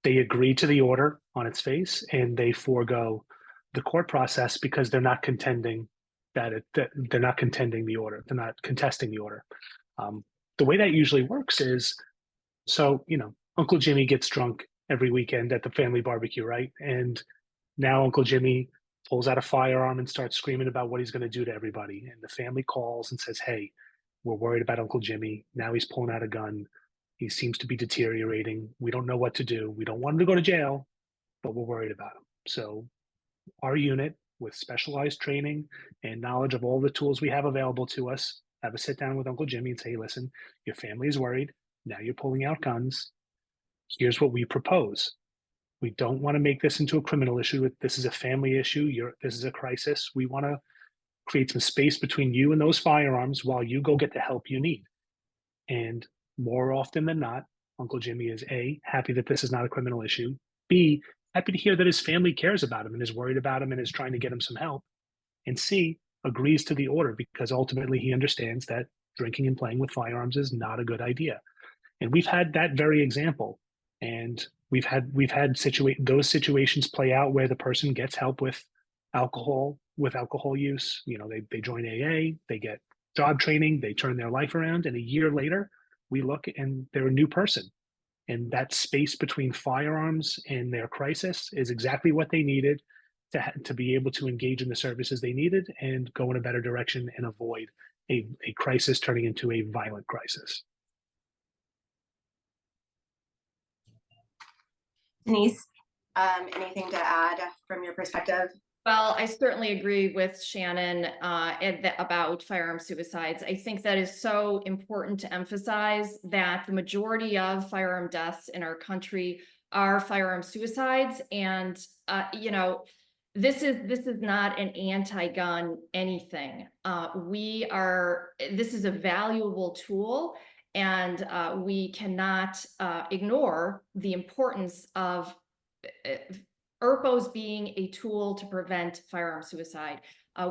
they agree to the order on its face and they forego the court process because they're not contending they're not contending the order. They're not contesting the order. The way that usually works is, so, Uncle Jimmy gets drunk every weekend at the family barbecue, right? And now Uncle Jimmy pulls out a firearm and starts screaming about what he's going to do to everybody. And the family calls and says, hey, we're worried about Uncle Jimmy. Now he's pulling out a gun. He seems to be deteriorating. We don't know what to do. We don't want him to go to jail, but we're worried about him. So our unit, with specialized training and knowledge of all the tools we have available to us, have a sit down with Uncle Jimmy and say, listen, your family is worried. Now you're pulling out guns. Here's what we propose. We don't want to make this into a criminal issue. This is a family issue. This is a crisis. We want to create some space between you and those firearms while you go get the help you need. And more often than not, Uncle Jimmy is A, happy that this is not a criminal issue, B, happy to hear that his family cares about him and is worried about him and is trying to get him some help, and C, agrees to the order because ultimately he understands that drinking and playing with firearms is not a good idea. And we've had that very example. And we've had those situations play out where the person gets help with alcohol use. You know, they join AA, they get job training, they turn their life around, and a year later, we look and they're a new person. And that space between firearms and their crisis is exactly what they needed to be able to engage in the services they needed and go in a better direction and avoid a crisis turning into a violent crisis. Denyse, anything to add from your perspective? Well, I certainly agree with Shannon about firearm suicides. I think that is so important to emphasize that the majority of firearm deaths in our country are firearm suicides. And, you know, this is not an anti-gun anything. This is a valuable tool, and we cannot ignore the importance of ERPOs being a tool to prevent firearm suicide,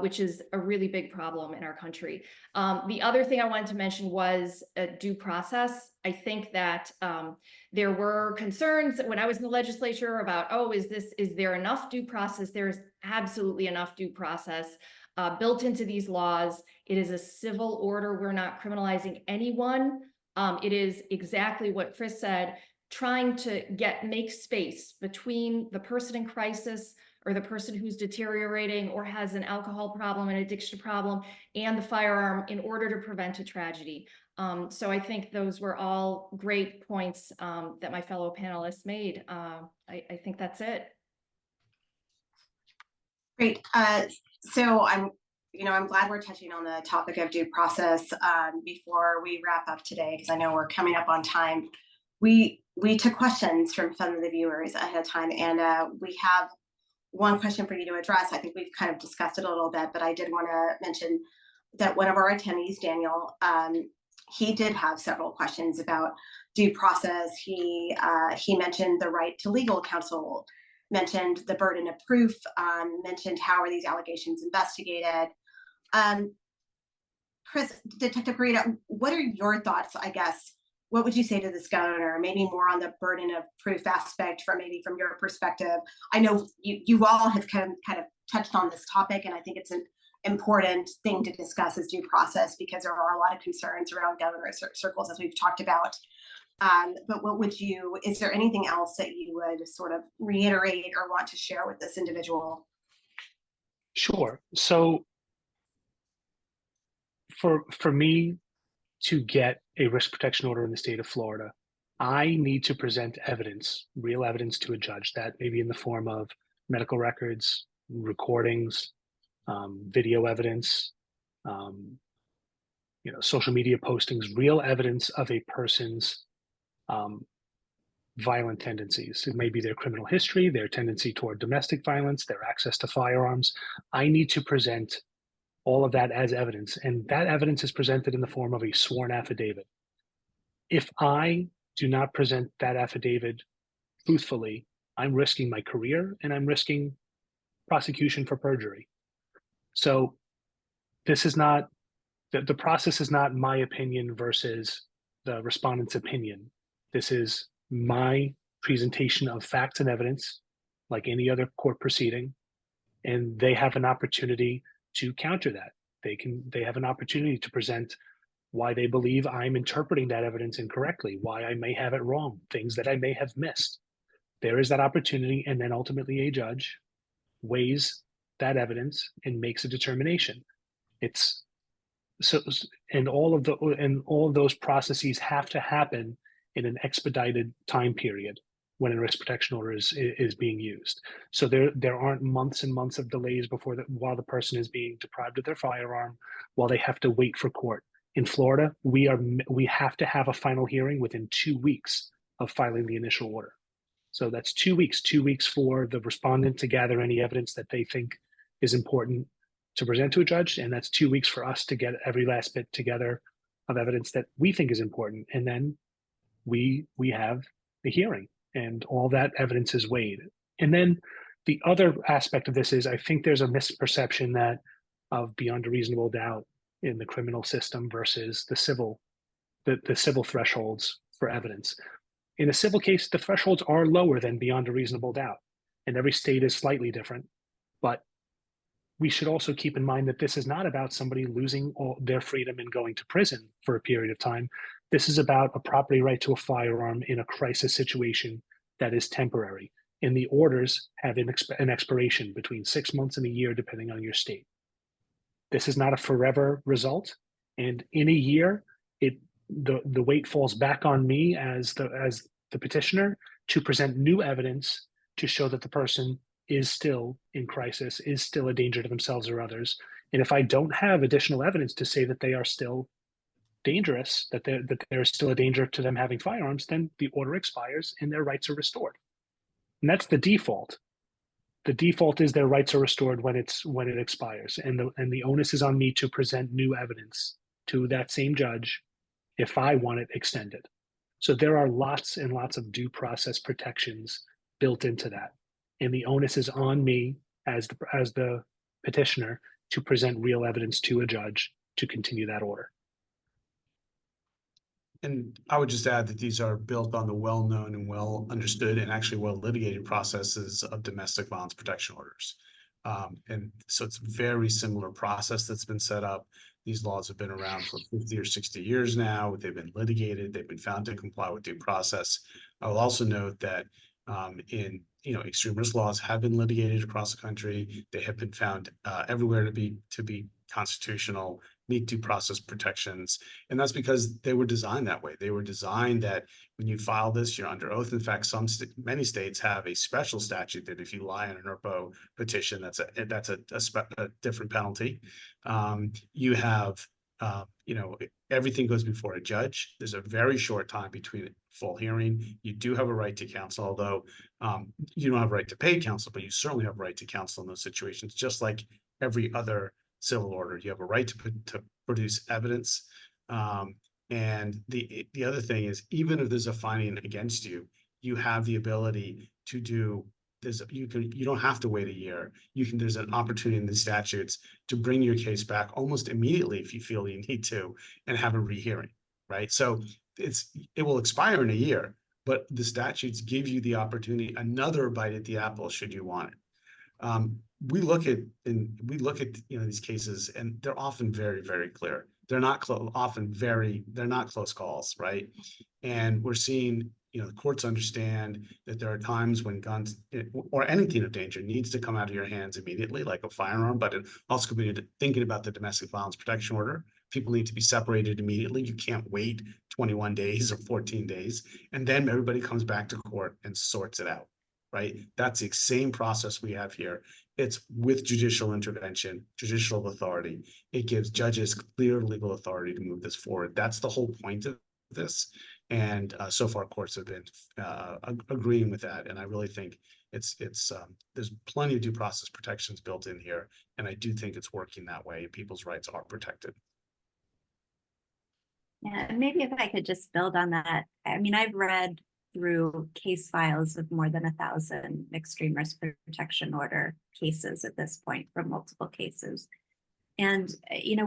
which is a really big problem in our country. The other thing I wanted to mention was due process. I think that there were concerns when I was in the legislature about, oh, is there enough due process? There's absolutely enough due process built into these laws. It is a civil order. We're not criminalizing anyone. It is exactly what Chris said, trying to make space between the person in crisis or the person who's deteriorating or has an alcohol problem, an addiction problem, and the firearm in order to prevent a tragedy. So I think those were all great points that my fellow panelists made. I think that's it. Great. So I'm glad we're touching on the topic of due process before we wrap up today, because I know we're coming up on time. We took questions from some of the viewers ahead of time, and we have one question for you to address. I think we've kind of discussed it a little bit, but I did want to mention that one of our attendees, Daniel, he did have several questions about due process. He mentioned the right to legal counsel, mentioned the burden of proof, mentioned how are these allegations investigated. Chris, Detective Carita, what are your thoughts, I guess? What would you say to this gun owner, maybe more on the burden of proof aspect from your perspective? I know you all have kind of touched on this topic, and I think it's an important thing to discuss is due process, because there are a lot of concerns around gun owner circles, as we've talked about. But is there anything else that you would sort of reiterate or want to share with this individual? Sure. So for me to get a risk protection order in the state of Florida, I need to present evidence, real evidence to a judge. That may be in the form of medical records, recordings, video evidence, social media postings, real evidence of a person's violent tendencies. It may be their criminal history, their tendency toward domestic violence, their access to firearms. I need to present all of that as evidence, and that evidence is presented in the form of a sworn affidavit. If I do not present that affidavit truthfully, I'm risking my career and I'm risking prosecution for perjury. So this is not, the process is not my opinion versus the respondent's opinion. This is my presentation of facts and evidence, like any other court proceeding, and they have an opportunity to counter that. They have an opportunity to present why they believe I'm interpreting that evidence incorrectly, why I may have it wrong, things that I may have missed. There is that opportunity, and then ultimately a judge weighs that evidence and makes a determination. And all of those processes have to happen in an expedited time period when a risk protection order is being used. So there aren't months and months of delays while the person is being deprived of their firearm, while they have to wait for court. In Florida, we have to have a final hearing within 2 weeks of filing the initial order. So that's 2 weeks for the respondent to gather any evidence that they think is important to present to a judge. And that's 2 weeks for us to get every last bit together of evidence that we think is important. And then we have the hearing and all that evidence is weighed. And then the other aspect of this is I think there's a misperception that of beyond a reasonable doubt in the criminal system versus the civil thresholds for evidence. In a civil case, the thresholds are lower than beyond a reasonable doubt, and every state is slightly different. But we should also keep in mind that this is not about somebody losing all their freedom and going to prison for a period of time. This is about a property right to a firearm in a crisis situation that is temporary. And the orders have an expiration between 6 months and a year, depending on your state. This is not a forever result. And in a year, the weight falls back on me as the petitioner to present new evidence to show that the person is still in crisis, is still a danger to themselves or others. And if I don't have additional evidence to say that they are still dangerous, that there is still a danger to them having firearms, then the order expires and their rights are restored. And that's the default. The default is their rights are restored when it expires, and the onus is on me to present new evidence to that same judge if I want it extended. So there are lots and lots of due process protections built into that, and the onus is on me as the petitioner to present real evidence to a judge to continue that order. And I would just add that these are built on the well-known and well understood and actually well litigated processes of domestic violence protection orders. And so it's a very similar process that's been set up. These laws have been around for 50 or 60 years now. They've been litigated. They've been found to comply with due process. I will also note that extreme risk laws have been litigated across the country. They have been found everywhere to be constitutional, meet due process protections. And that's because they were designed that way. They were designed that when you file this, you're under oath. In fact, many states have a special statute that if you lie on an ERPO petition, that's a different penalty. You have everything goes before a judge. There's a very short time between full hearing. You do have a right to counsel, although you don't have a right to pay counsel, but you certainly have a right to counsel in those situations, just like every other civil order. You have a right to produce evidence. And the other thing is, even if there's a finding against you, you have the ability to do this. You don't have to wait a year. There's an opportunity in the statutes to bring your case back almost immediately if you feel you need to, and have a rehearing, right? So it will expire in a year, but the statutes give you the opportunity, another bite at the apple should you want it. We look at these cases, and they're often very, very clear. They're not they're not close calls, right? And we're seeing the courts understand that there are times when guns or anything of danger needs to come out of your hands immediately, like a firearm, but it also could be thinking about the domestic violence protection order. People need to be separated immediately. You can't wait 21 days or 14 days, and then everybody comes back to court and sorts it out, right? That's the same process we have here. It's with judicial intervention, judicial authority. It gives judges clear legal authority to move this forward. That's the whole point of this. And so far, courts have been agreeing with that. And I really think there's plenty of due process protections built in here. And I do think it's working that way. People's rights are protected. Yeah, and maybe if I could just build on that. I mean, I've read through case files of more than 1,000 extreme risk protection order cases at this point from multiple cases. And,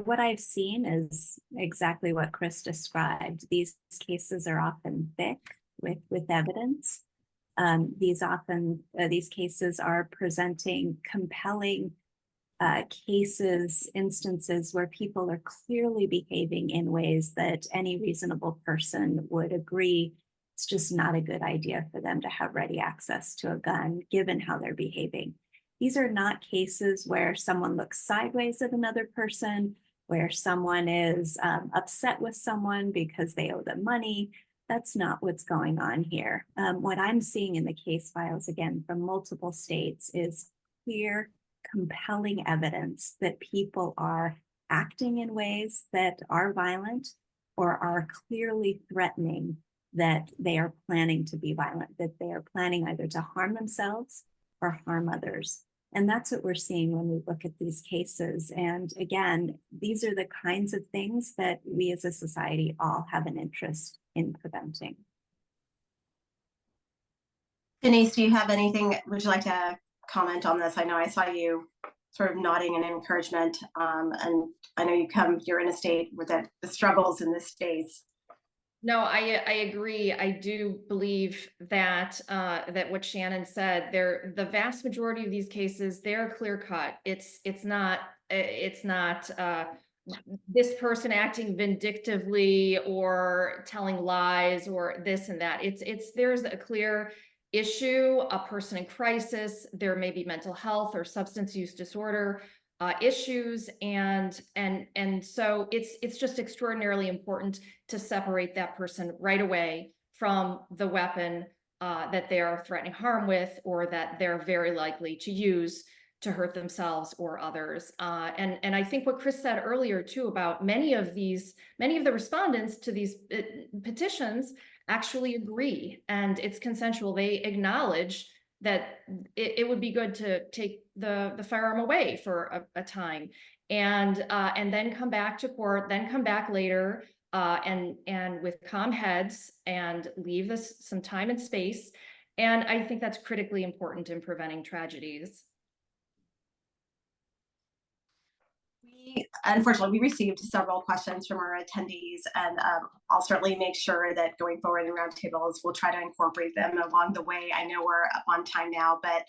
what I've seen is exactly what Chris described. These cases are often thick with evidence. These cases are presenting compelling instances where people are clearly behaving in ways that any reasonable person would agree it's just not a good idea for them to have ready access to a gun, given how they're behaving. These are not cases where someone looks sideways at another person, where someone is upset with someone because they owe them money. That's not what's going on here. What I'm seeing in the case files, again, from multiple states, is clear, compelling evidence that people are acting in ways that are violent or are clearly threatening that they are planning to be violent, that they are planning either to harm themselves or harm others. And that's what we're seeing when we look at these cases. And again, these are the kinds of things that we as a society all have an interest in preventing. Denyse, do you have anything, would you like to comment on this? I know I saw you sort of nodding in encouragement, and I know you're in a state where the struggles in this space. No, I agree. I do believe that that what Shannon said, the vast majority of these cases, they're clear cut. It's not this person acting vindictively or telling lies or this and that. There's a clear issue, a person in crisis. There may be mental health or substance use disorder issues, and so it's just extraordinarily important to separate that person right away from the weapon that they are threatening harm with, or that they're very likely to use to hurt themselves or others. And I think what Chris said earlier too about many of the respondents to these petitions actually agree, and it's consensual. They acknowledge that it would be good to take the firearm away for a time, and then come back to court, then come back later, and with calm heads, and leave this some time and space. And I think that's critically important in preventing tragedies. Unfortunately, we received several questions from our attendees, and I'll certainly make sure that going forward in roundtables, we'll try to incorporate them along the way. I know we're up on time now, but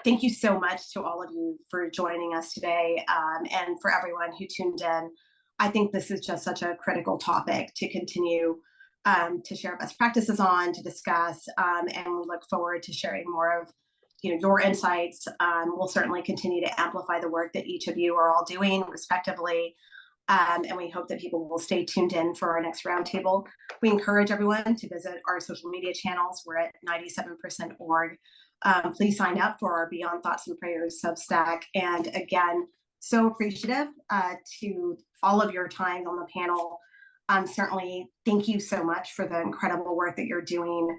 thank you so much to all of you for joining us today, and for everyone who tuned in. I think this is just such a critical topic to continue to share best practices on, to discuss, and we look forward to sharing more of your insights. We'll certainly continue to amplify the work that each of you are all doing respectively. And we hope that people will stay tuned in for our next roundtable. We encourage everyone to visit our social media channels. We're at 97%org. Please sign up for our Beyond Thoughts and Prayers Substack. And again, so appreciative to all of your time on the panel. Certainly, thank you so much for the incredible work that you're doing.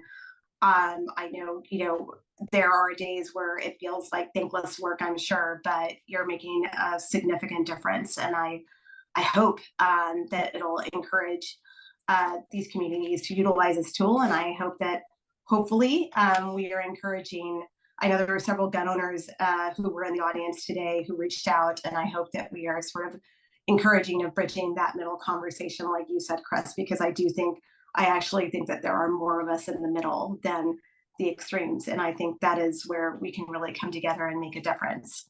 I know, there are days where it feels like thankless work, I'm sure, but you're making a significant difference. And I hope that it'll encourage these communities to utilize this tool. And I hope that hopefully we are encouraging, I know there were several gun owners who were in the audience today who reached out, and I hope that we are sort of encouraging of bridging that middle conversation, like you said, Chris, because I actually think that there are more of us in the middle than the extremes. And I think that is where we can really come together and make a difference.